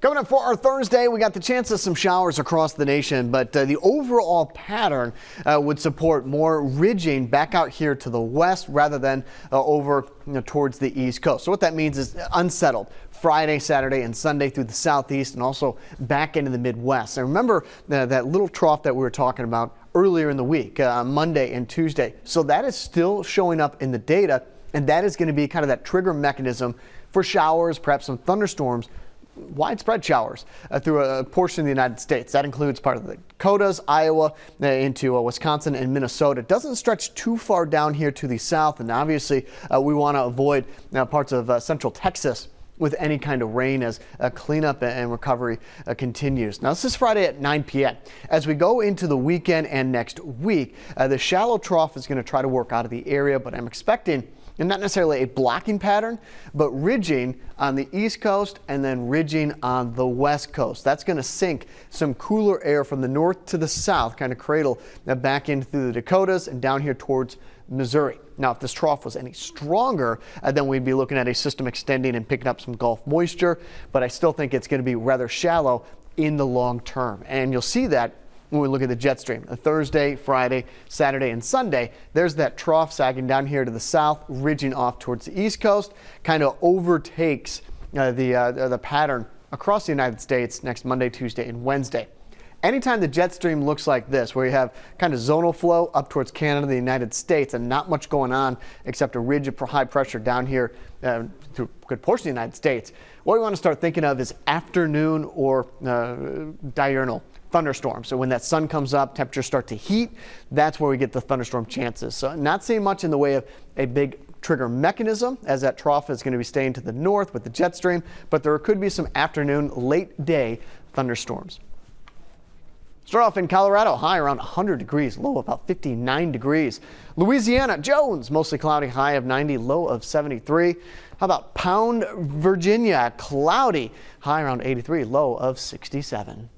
Coming up for our Thursday, we got the chance of some showers across the nation, but the overall pattern would support more ridging back out here to the west rather than over towards the east coast. So what that means is unsettled Friday, Saturday, and Sunday through the southeast and also back into the Midwest. And remember that little trough that we were talking about earlier in the week, Monday and Tuesday. So that is still showing up in the data, and that is going to be kind of that trigger mechanism for showers, perhaps some thunderstorms. Widespread showers through a portion of the United States. That includes part of the Dakotas, Iowa, into Wisconsin and Minnesota. It doesn't stretch too far down here to the south, and obviously we want to avoid parts of central Texas with any kind of rain as cleanup and recovery continues. Now, this is Friday at 9 p.m. As we go into the weekend and next week, the shallow trough is going to try to work out of the area, but I'm expecting and not necessarily a blocking pattern, but ridging on the east coast and then ridging on the west coast. That's going to sink some cooler air from the north to the south, kind of cradle back in through the Dakotas and down here towards Missouri. Now, if this trough was any stronger, then we'd be looking at a system extending and picking up some Gulf moisture, but I still think it's going to be rather shallow in the long term. And you'll see that when we look at the jet stream, Thursday, Friday, Saturday, and Sunday, there's that trough sagging down here to the south, ridging off towards the east coast, kind of overtakes the pattern across the United States next Monday, Tuesday, and Wednesday. Anytime the jet stream looks like this, where you have kind of zonal flow up towards Canada, the United States, and not much going on except a ridge of high pressure down here through a good portion of the United States, what we want to start thinking of is afternoon or diurnal thunderstorms. So when that sun comes up, temperatures start to heat, that's where we get the thunderstorm chances. So not seeing much in the way of a big trigger mechanism, as that trough is going to be staying to the north with the jet stream, but there could be some afternoon, late day thunderstorms. Start off in Colorado, high around 100 degrees, low about 59 degrees. Louisiana, Jones, mostly cloudy, high of 90, low of 73. How about Pound, Virginia, cloudy, high around 83, low of 67.